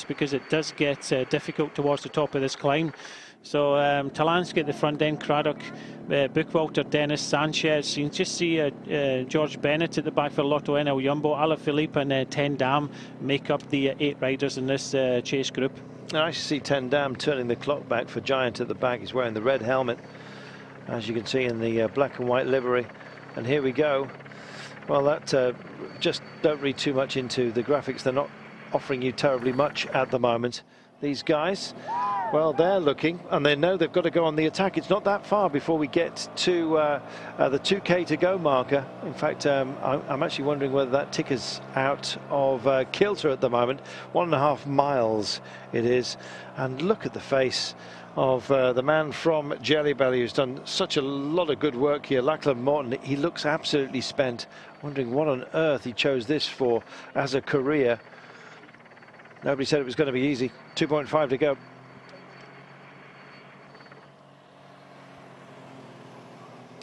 because it does get difficult towards the top of this climb. So Talansky at the front end, Craddock, Bookwalter, Dennis, Sanchez. You can just see George Bennett at the back for Lotto NL Jumbo. Alaphilippe and 10 Dam make up the 8 riders in this chase group. Nice to see 10 Dam turning the clock back for Giant at the back. He's wearing the red helmet, as you can see in the black and white livery. And here we go. Well, that just don't read too much into the graphics. They're not offering you terribly much at the moment. These guys, well, they're looking and they know they've got to go on the attack. It's not that far before we get to the 2K to go marker. In fact, I'm actually wondering whether that ticker's out of kilter at the moment. 1.5 miles it is. And look at the face of the man from Jelly Belly, who's done such a lot of good work here. Lachlan Morton, he looks absolutely spent. Wondering what on earth he chose this for as a career. Nobody said it was going to be easy. 2.5 to go.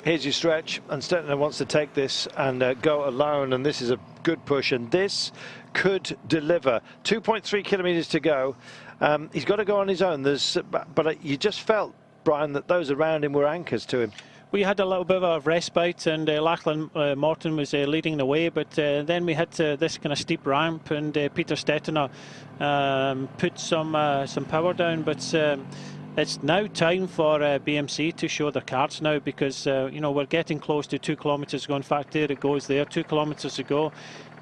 Here's your stretch, and Stettiner wants to take this and go alone, and this is a good push, and this could deliver. 2.3 kilometres to go. He's got to go on his own. But you just felt, Brian, that those around him were anchors to him. We had a little bit of a respite, and Lachlan Morton was leading the way, but then we hit this kind of steep ramp, and Peter Stettiner put some power down. But it's now time for BMC to show their cards now, because you know, we're getting close to 2 kilometres to go. In fact, there it goes there, 2 kilometres to go.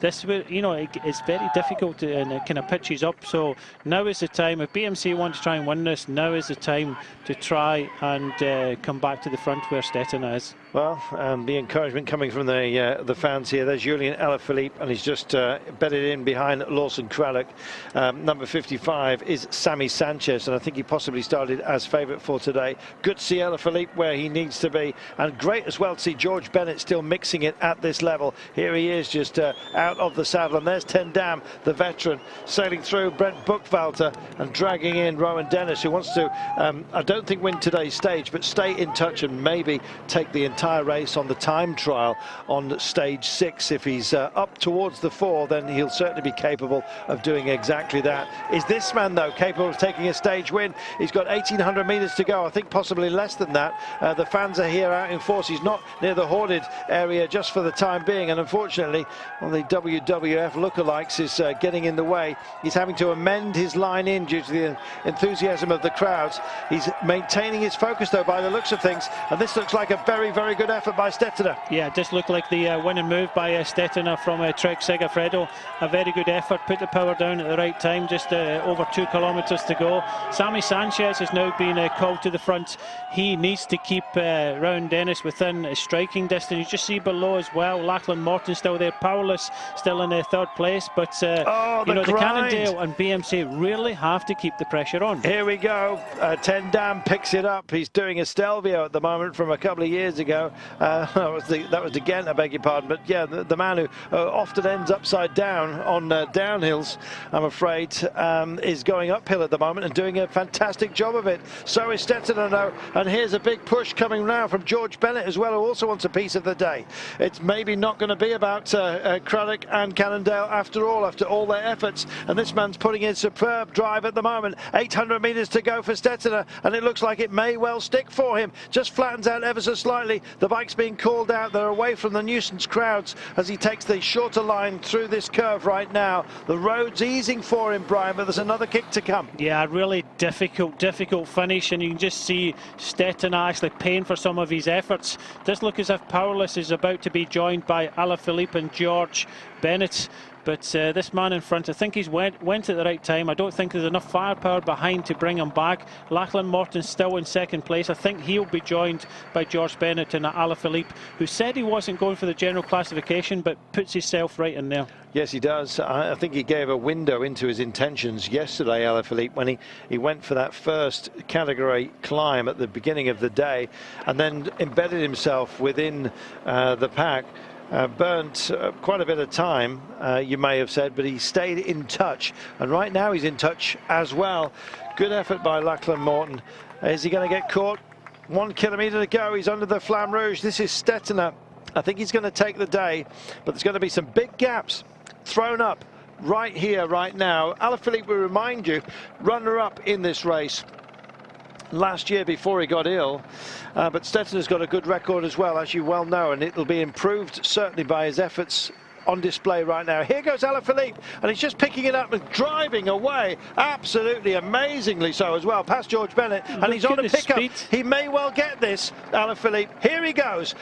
This, you know, it's very difficult and it kind of pitches up. So now is the time. If BMC want to try and win this, now is the time to try and come back to the front where Stettiner is. Well, the encouragement coming from the fans here. There's Julian Alaphilippe, and he's just bedded in behind Lawson Craddock. Number 55 is Sammy Sanchez, and I think he possibly started as favourite for today. Good to see Alaphilippe where he needs to be, and great as well to see George Bennett still mixing it at this level. Here he is, just out of the saddle, and there's 10 Dam, the veteran, sailing through Brent Buchwalter and dragging in Rowan Dennis, who wants to, I don't think win today's stage, but stay in touch and maybe take the entire race on the time trial on stage 6. If he's up towards the 4, then he'll certainly be capable of doing exactly that. Is this man, though, capable of taking a stage win? He's got 1,800 metres to go, I think possibly less than that. The fans are here out in force. He's not near the hoarded area just for the time being, and unfortunately, on the WWF lookalikes is getting in the way. He's having to amend his line in due to the enthusiasm of the crowds. He's maintaining his focus, though, by the looks of things, and this looks like a very, very good effort by Stettiner. Yeah, it just looked like the winning move by Stettiner from Trek Segafredo. A very good effort, put the power down at the right time, just over 2 kilometres to go. Sammy Sanchez has now been called to the front. He needs to keep Rowan Dennis within striking distance. You just see below as well, Lachlan Morton still there, powerless, still in 3rd place, but you know, the Cannondale and BMC really have to keep the pressure on. Here we go. 10 Dam picks it up. He's doing a Stelvio at the moment from a couple of years ago. That was the Ghent, I beg your pardon, but yeah, the man who often ends upside down on downhills, I'm afraid, is going uphill at the moment and doing a fantastic job of it. So is Stettiner now, and here's a big push coming now from George Bennett as well, who also wants a piece of the day. It's maybe not going to be about Craddock and Cannondale after all their efforts, and this man's putting in superb drive at the moment. 800 metres to go for Stettiner, and it looks like it may well stick for him. Just flattens out ever so slightly. The bike's being called out. They're away from the nuisance crowds as he takes the shorter line through this curve right now. The road's easing for him, Brian, but there's another kick to come. Yeah, really difficult finish, and you can just see Stettiner actually paying for some of his efforts. Does look as if Powerless is about to be joined by Alaphilippe and George Bennett. But this man in front, I think he's went at the right time. I don't think there's enough firepower behind to bring him back. Lachlan Morton's still in 2nd place. I think he'll be joined by George Bennett and Alaphilippe, who said he wasn't going for the general classification, but puts himself right in there. Yes, he does. I think he gave a window into his intentions yesterday, Alaphilippe, when he went for that first category climb at the beginning of the day, and then embedded himself within the pack. Burnt quite a bit of time, you may have said, but he stayed in touch, and right now he's in touch as well. Good effort by Lachlan Morton. Is he going to get caught? 1 kilometre to go. He's under the Flamme Rouge. This is Stettiner. I think he's going to take the day, but there's going to be some big gaps thrown up right here, right now. Alaphilippe, we remind you, runner-up in this race last year before he got ill, but Stettener's got a good record as well, as you well know, and it'll be improved certainly by his efforts on display right now. Here goes Alaphilippe, and he's just picking it up and driving away, absolutely amazingly so as well, past George Bennett, and he's on a pickup. He may well get this, Alaphilippe. Here he goes.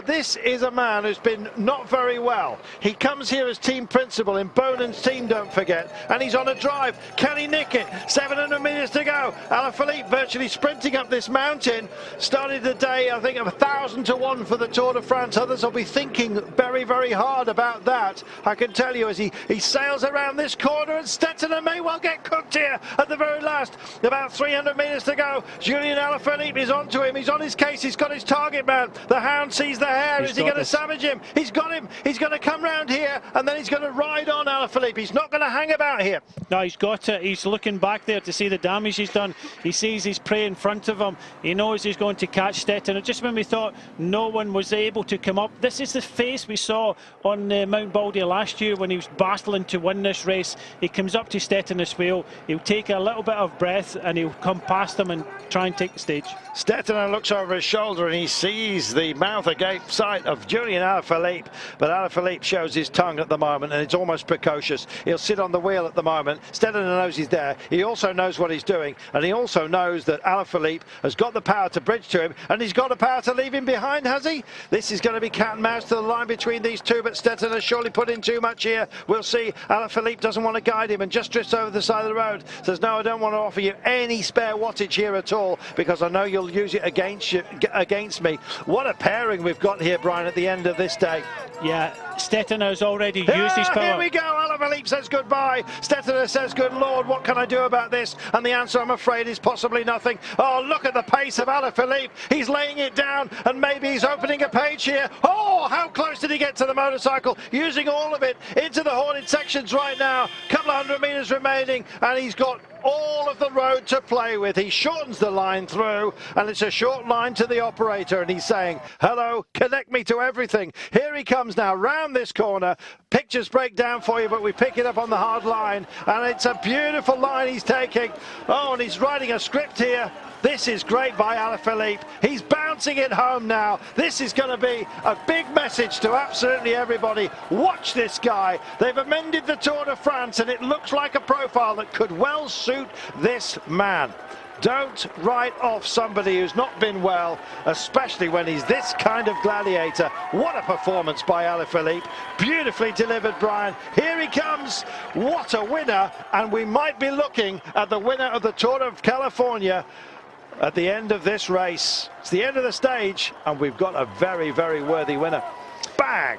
This is a man who's been not very well. He comes here as team principal in Bonan's team, don't forget, and he's on a drive. Can he nick it? 700 metres to go. Alaphilippe virtually sprinting up this mountain. Started the day, I think, 1,000 to 1 for the Tour de France. Others will be thinking very, very hard about that. I can tell you, as he sails around this corner, and Stettener may well get cooked here at the very last. About 300 metres to go. Julian Alaphilippe is onto him. He's on his case. He's got his target man. The hound sees the hare. Is he going to savage him? He's got him. He's going to come round here, and then he's going to ride on Alaphilippe. He's not going to hang about here. No, he's got it. He's looking back there to see the damage he's done. He sees his prey in front of him. He knows he's going to catch Stettener. Just when we thought no one was able to come up, this is the face we saw on Mount Baldy last year when he was battling to win this race. He comes up to Stettener's wheel, he'll take a little bit of breath, and he'll come past him and try and take the stage. Stettener looks over his shoulder and he sees the mouth agape sight of Julian Alaphilippe, but Alaphilippe shows his tongue at the moment, and it's almost precocious. He'll sit on the wheel at the moment. Stettener knows he's there. He also knows what he's doing, and he also knows that Alaphilippe has got the power to bridge to him, and he's got the power to leave him behind, has he? This is going to be cat and mouse to the line between these two, but Stettener surely put in too much here. We'll see. Alaphilippe doesn't want to guide him and just drifts over the side of the road. Says, no, I don't want to offer you any spare wattage here at all, because I know you'll use it against me. What a pairing we've got here, Brian, at the end of this day. Yeah, Stettener has already used his power. Here we go. Alaphilippe says goodbye. Stettener says, good Lord, what can I do about this? And the answer, I'm afraid, is possibly nothing. Oh, look at the pace of Alaphilippe. He's laying it down, and maybe he's opening a page here. Oh, how close did he get to the motorcycle? Using all of it into the horned sections right now. Couple of 100 metres remaining, and he's got all of the road to play with. He shortens the line through, and it's a short line to the operator, and he's saying, hello, connect me to everything. Here he comes now round this corner. Pictures break down for you, but we pick it up on the hard line, and it's a beautiful line he's taking. Oh, and he's writing a script here. This is great by Alaphilippe. He's bouncing it home now. This is going to be a big message to absolutely everybody. Watch this guy. They've amended the Tour de France, and it looks like a profile that could well suit this man. Don't write off somebody who's not been well, especially when he's this kind of gladiator. What a performance by Alaphilippe. Beautifully delivered, Brian. Here he comes. What a winner. And we might be looking at the winner of the Tour of California at the end of this race. It's the end of the stage, and we've got a very, very worthy winner. Bang!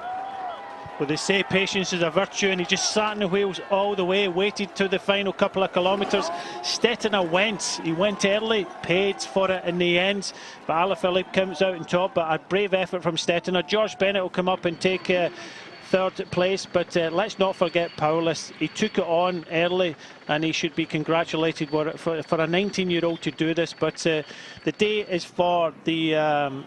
Well, they say patience is a virtue, and he just sat in the wheels all the way, waited to the final couple of kilometres. Stettener went. He went early, paid for it in the end, but Alaphilippe comes out on top. But a brave effort from Stettener. George Bennett will come up and take third place, but let's not forget Paulus. He took it on early, and he should be congratulated for a 19-year-old to do this. But the day is for the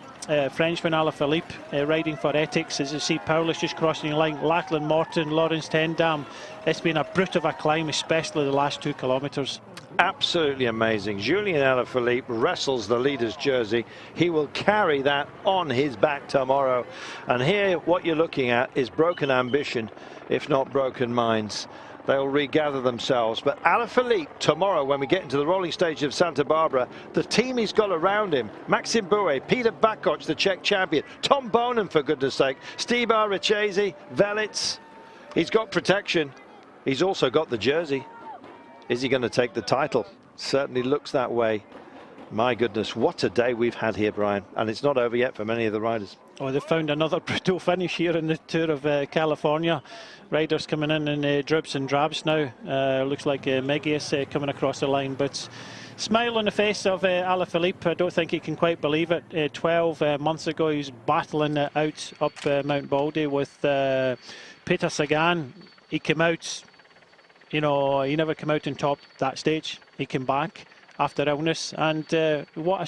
Frenchman Alaphilippe riding for Ethics. As you see, Paulus just crossing the line. Lachlan Morton, Lawrence Tendam. It's been a brute of a climb, especially the last 2 kilometres. Absolutely amazing. Julian Alaphilippe wrestles the leader's jersey. He will carry that on his back tomorrow. And here what you're looking at is broken ambition, if not broken minds. They'll regather themselves. But Alaphilippe tomorrow, when we get into the rolling stage of Santa Barbara, the team he's got around him, Maxim Bouet, Peter Bakoc, the Czech champion, Tom Bonen, for goodness sake, Stibar Richesi, Velits. He's got protection. He's also got the jersey. Is he going to take the title? Certainly looks that way. My goodness, what a day we've had here, Brian. And it's not over yet for many of the riders. Oh, they've found another brutal finish here in the Tour of California. Riders coming in dribs and drabs now. Looks like Megius coming across the line. But smile on the face of Alaphilippe. I don't think he can quite believe it. 12 months ago, he was battling out up Mount Baldy with Peter Sagan. He came out, you know, he never came out on top that stage. He came back after illness, and what a